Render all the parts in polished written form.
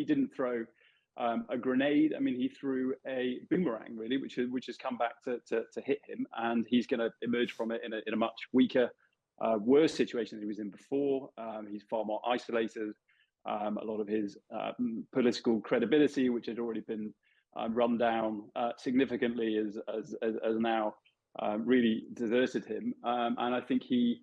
he didn't throw a grenade. I mean, he threw a boomerang, really, which has come back to hit him, and he's going to emerge from it in a much weaker, worse situation than he was in before. He's far more isolated. A lot of his political credibility, which had already been run down significantly, as now really deserted him. And I think he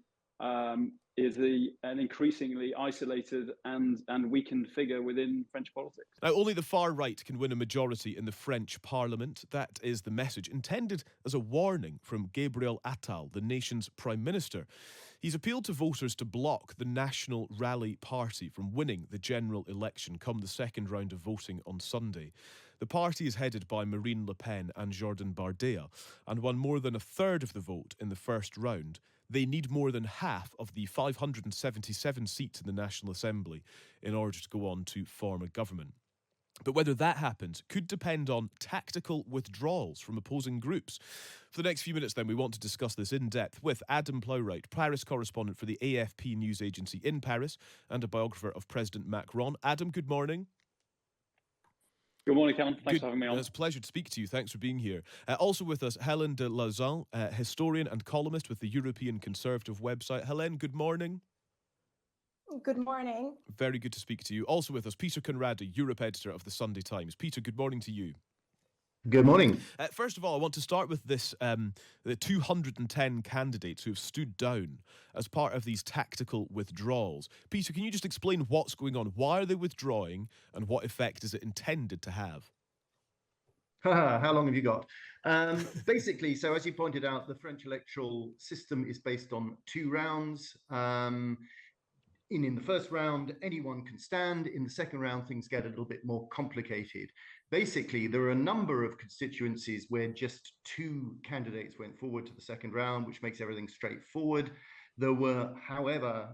is an increasingly isolated and weakened figure within French politics. Now, only the far right can win a majority in the French parliament. That is the message intended as a warning from Gabriel Attal, the nation's prime minister. He's appealed to voters to block the National Rally Party from winning the general election come the second round of voting on Sunday. The party is headed by Marine Le Pen and Jordan Bardella and won more than a third of the vote in the first round. They need more than half of the 577 seats in the National Assembly in order to go on to form a government. But whether that happens could depend on tactical withdrawals from opposing groups. For the next few minutes, then, we want to discuss this in depth with Adam Plowright, Paris correspondent for the AFP news agency in Paris and a biographer of President Macron. Adam, good morning. Good morning, Callum. Thanks for having me on. It's a pleasure to speak to you. Thanks for being here. Also with us, Hélène de Lauzan, historian and columnist with the European Conservative website. Hélène, good morning. Good morning. Very good to speak to you. Also with us, Peter Conradi, Europe editor of the Sunday Times. Peter, good morning to you. Good morning. First of all, I want to start with this, the 210 candidates who have stood down as part of these tactical withdrawals. Peter, can you just explain what's going on? Why are they withdrawing and what effect is it intended to have? How long have you got? Basically, so as you pointed out, the French electoral system is based on 2 rounds. In the first round, anyone can stand. In the second round, things get a little bit more complicated. Basically, there are a number of constituencies where just 2 candidates went forward to the second round, which makes everything straightforward. There were, however,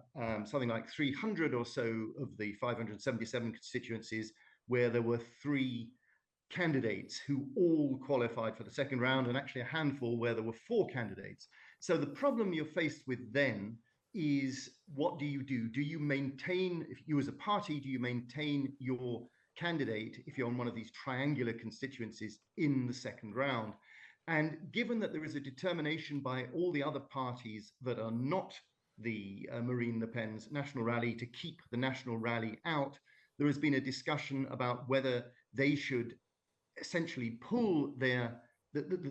something like 300 or so of the 577 constituencies where there were 3 candidates who all qualified for the second round, and actually a handful where there were 4 candidates. So the problem you're faced with then is, what do? Do you maintain, if you as a party, do you maintain your candidate if you're on one of these triangular constituencies in the second round? And given that there is a determination by all the other parties that are not the Marine Le Pen's National Rally to keep the National Rally out, there has been a discussion about whether they should essentially pull the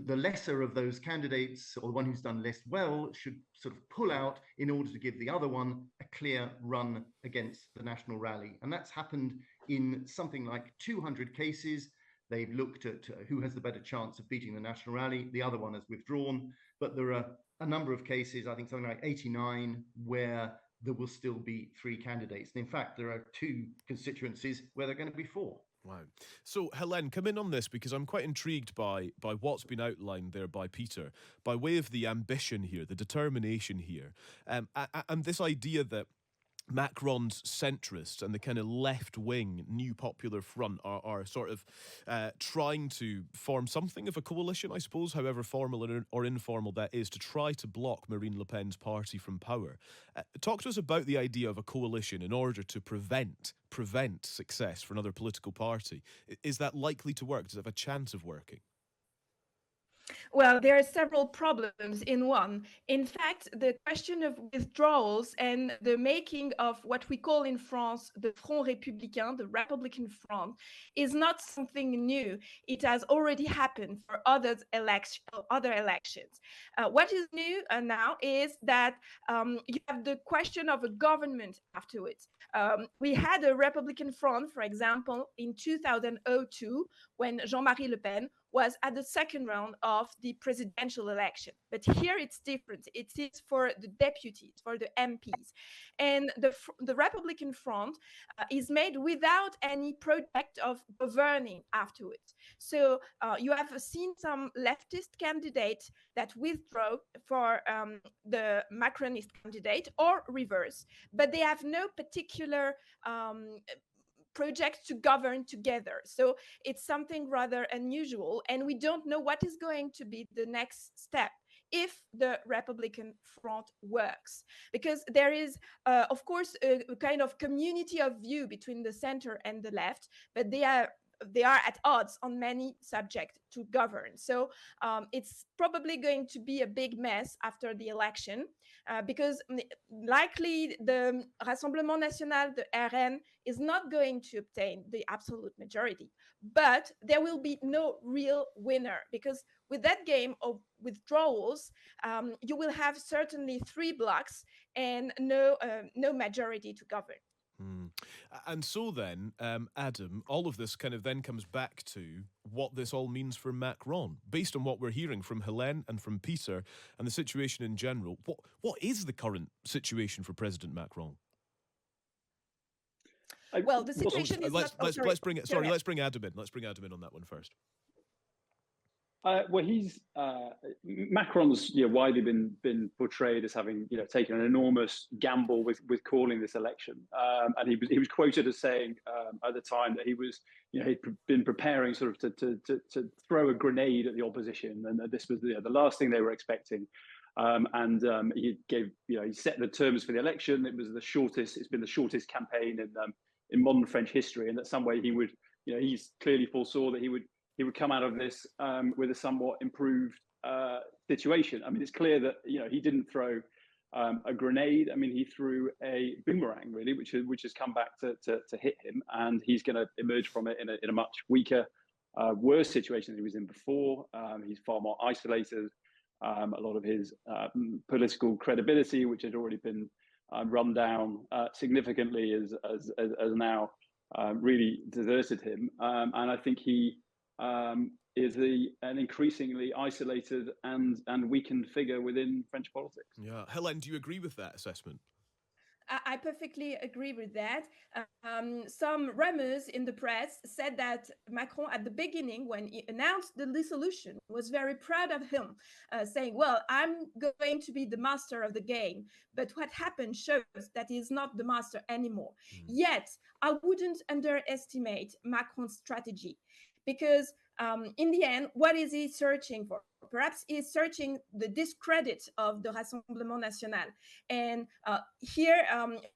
lesser of those candidates, or the one who's done less well, should sort of pull out in order to give the other one a clear run against the National Rally. And that's happened in something like 200 cases. They've looked at who has the better chance of beating the National Rally. The other one has withdrawn. But there are a number of cases, I think something like 89, where there will still be 3 candidates. And in fact, there are 2 constituencies where there are going to be 4. Wow. So, Hélène, come in on this, because I'm quite intrigued by what's been outlined there by Peter, by way of the ambition here, the determination here, and this idea that Macron's centrists and the kind of left-wing New Popular Front are sort of trying to form something of a coalition, I suppose, however formal or informal that is, to try to block Marine Le Pen's party from power. Talk to us about the idea of a coalition in order to prevent success for another political party. Is that likely to work? Does it have a chance of working? Well, there are several problems in one. In fact, the question of withdrawals and the making of what we call in France the Front Républicain, the Republican Front, is not something new. It has already happened for other elections. What is new now is that you have the question of a government afterwards. We had a Republican Front, for example, in 2002, when Jean-Marie Le Pen was at the second round of the presidential election. But here it's different. It is for the deputies, for the MPs. And the Republican Front is made without any project of governing afterwards. So you have seen some leftist candidates that withdraw for the Macronist candidate or reverse, but they have no particular projects to govern together. So it's something rather unusual, and we don't know what is going to be the next step. if the Republican front works, because there is, of course, a kind of community of view between the center and the left, but they are at odds on many subjects to govern. So it's probably going to be a big mess after the election, because likely the Rassemblement National, the RN, is not going to obtain the absolute majority. But there will be no real winner, because with that game of withdrawals, you will have certainly 3 blocks and no majority to govern. And so then, Adam, all of this kind of then comes back to what this all means for Macron. Based on what we're hearing from Helene and from Peter and the situation in general, what is the current situation for President Macron? Well, the situation is let's bring Adam in. Let's bring Adam in on that one first. Well, he's Macron's widely been portrayed as having taken an enormous gamble with calling this election, and he was quoted as saying at the time that he was he'd been preparing sort of to throw a grenade at the opposition, and that this was the last thing they were expecting. He gave he set the terms for the election. It was it's been the shortest campaign in modern French history, and that some way he would he's clearly foresaw that he would come out of this with a somewhat improved situation. I mean, it's clear that he didn't throw a grenade. I mean, he threw a boomerang, really, which has come back to hit him, and he's going to emerge from it in a much weaker, worse situation than he was in before. He's far more isolated. A lot of his political credibility, which had already been run down significantly, as now really deserted him, and I think he is an increasingly isolated and weakened figure within French politics. Yeah, Helen, do you agree with that assessment? I perfectly agree with that. Some rumors in the press said that Macron, at the beginning, when he announced the dissolution, was very proud of him, saying, well, I'm going to be the master of the game. But what happened shows that he's not the master anymore. Yet, I wouldn't underestimate Macron's strategy, because in the end, what is he searching for? Perhaps he's searching the discredit of the Rassemblement National. And here,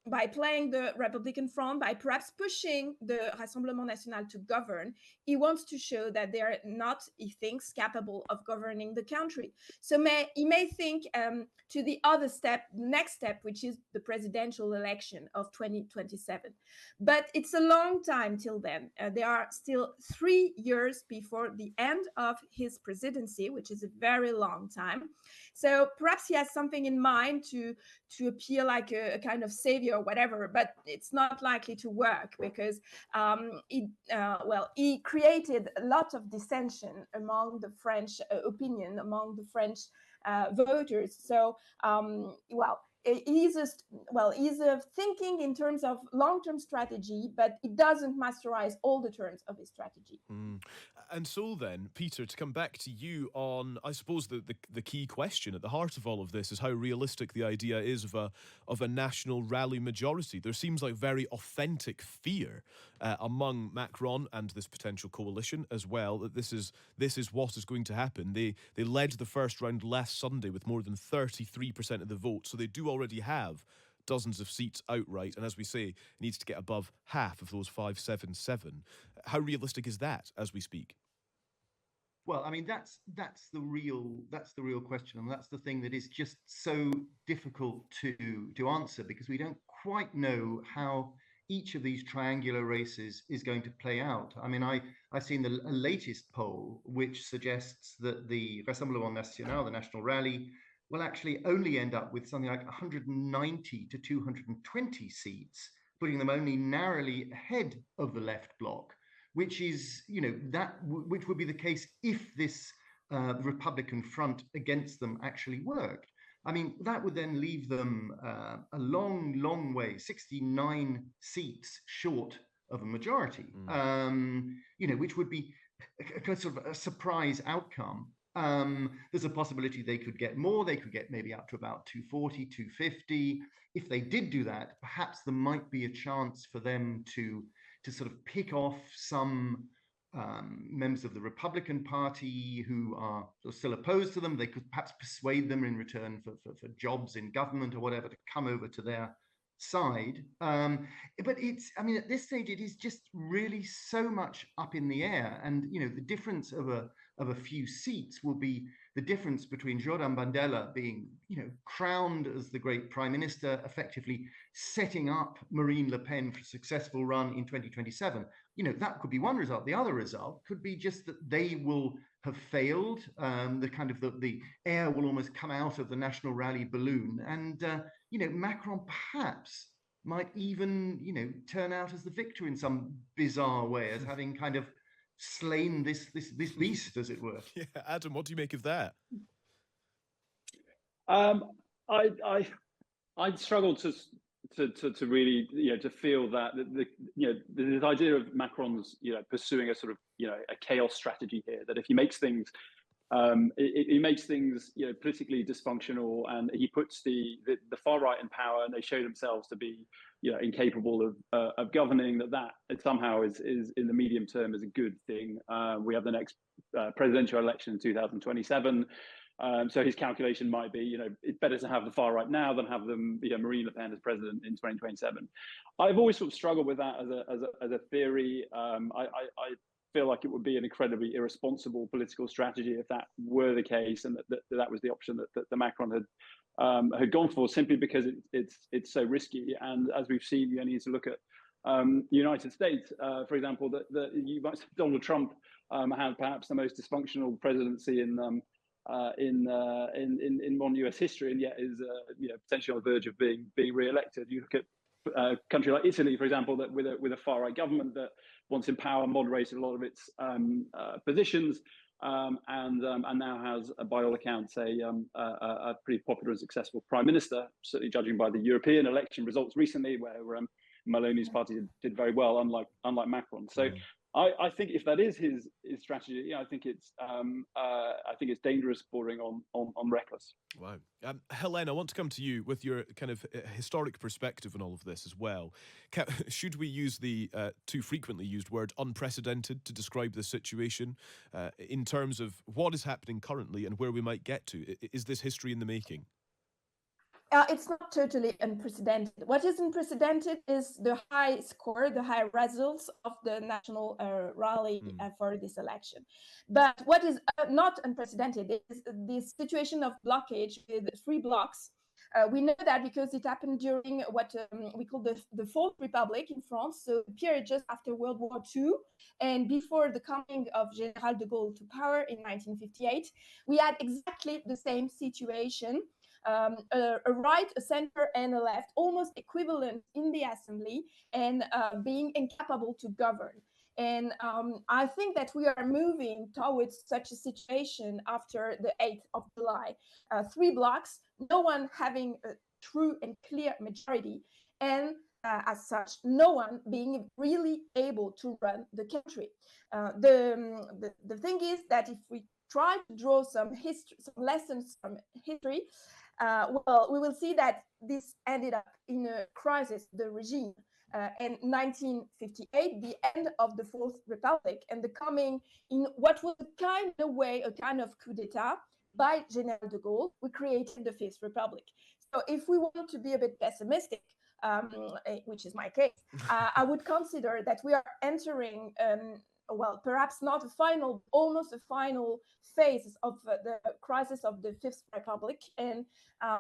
by playing the Republican front, by perhaps pushing the Rassemblement National to govern, he wants to show that they are not, he thinks, capable of governing the country. So he may think to the other step, the next step, which is the presidential election of 2027. But it's a long time till then. There are still 3 years before the end of his presidency, which is a very long time. So perhaps he has something in mind to appear like a kind of savior or whatever, but it's not likely to work, because he created a lot of dissension among the French opinion, among the French voters. So, he's thinking in terms of long-term strategy, but it doesn't masterize all the terms of his strategy. And so then, Peter, to come back to you on, I suppose the key question at the heart of all of this is how realistic the idea is of a national rally majority. There seems like very authentic fear among Macron and this potential coalition as well that this is what is going to happen. They led the first round last Sunday with more than 33% of the vote, so they do already have dozens of seats outright, and as we say, needs to get above half of those 577. How realistic is that as we speak? Well, I mean, that's the real question, and that's the thing that is just so difficult to answer, because we don't quite know how each of these triangular races is going to play out. I mean, I've seen the latest poll, which suggests that the Rassemblement National, the National Rally, will actually only end up with something like 190 to 220 seats, putting them only narrowly ahead of the left bloc, which is, which would be the case if this Republican front against them actually worked. I mean, that would then leave them a long way, 69 seats short of a majority, which would be a sort of a surprise outcome. There's a possibility they could get more. They could get maybe up to about 240, 250. If they did do that, perhaps there might be a chance for them to sort of pick off some members of the Republican Party who are sort of still opposed to them. They could perhaps persuade them in return for jobs in government or whatever to come over to their side. But it's, I mean, at this stage, it is just really so much up in the air. And, you know, the difference of a few seats will be the difference between Jordan Bardella being, you know, crowned as the great prime minister, effectively setting up Marine Le Pen for a successful run in 2027. You know, that could be one result. The other result could be just that they will have failed. The air will almost come out of the national rally balloon. And, you know, Macron perhaps might even, you know, turn out as the victor in some bizarre way, as having kind of slain this beast, as it were. Yeah, Adam, what do you make of that? I struggle to really, you know, to feel that the idea of Macron's, you know, pursuing a sort of, you know, a chaos strategy here, that if he makes things he makes things, you know, politically dysfunctional, and he puts the far right in power, and they show themselves to be, you know, incapable of governing. That it somehow is in the medium term is a good thing. We have the next presidential election in 2027. So his calculation might be, you know, it's better to have the far right now than have them, you know, Marine Le Pen as president in 2027. I've always sort of struggled with that as a theory. I feel like it would be an incredibly irresponsible political strategy if that were the case, and that was the option that the Macron had gone for, simply because it's so risky. And as we've seen, you only need to look at United States, for example, that you might say Donald Trump had perhaps the most dysfunctional presidency in modern US history, and yet is you know, potentially on the verge of being re-elected. You look at a country like Italy, for example, that with a far right government that once in power moderated a lot of its positions, and now has, by all accounts, a pretty popular and successful prime minister, certainly judging by the European election results recently, where Meloni's party did very well, unlike Macron. So I think if that is his strategy, yeah, I think it's dangerous, bordering on reckless. Wow. Helene, I want to come to you with your kind of historic perspective on all of this as well. Should we use the too frequently used word unprecedented to describe the situation in terms of what is happening currently and where we might get to? Is this history in the making? It's not totally unprecedented. What is unprecedented is the high score, the high results of the national rally for this election. But what is not unprecedented is the situation of blockage with 3 blocks. We know that because it happened during what we call the Fourth Republic in France, so the period just after World War II and before the coming of General de Gaulle to power in 1958. We had exactly the same situation. A right, a center, and a left, almost equivalent in the assembly, and being incapable to govern. And I think that we are moving towards such a situation after the 8th of July. 3 blocks, no one having a true and clear majority, and as such, no one being really able to run the country. The thing is that if we try to draw some lessons from history, well, we will see that this ended up in a crisis, the regime. In 1958, the end of the Fourth Republic, and the coming in what was a kind of coup d'etat by General de Gaulle, we created the Fifth Republic. So if we want to be a bit pessimistic, which is my case, I would consider that we are entering well, perhaps not a final, almost a final phase of the crisis of the Fifth Republic. And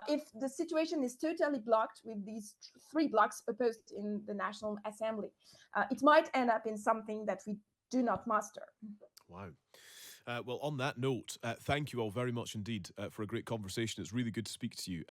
if the situation is totally blocked with these 3 blocks opposed in the National Assembly, it might end up in something that we do not master. Wow. Well, on that note, thank you all very much indeed for a great conversation. It's really good to speak to you.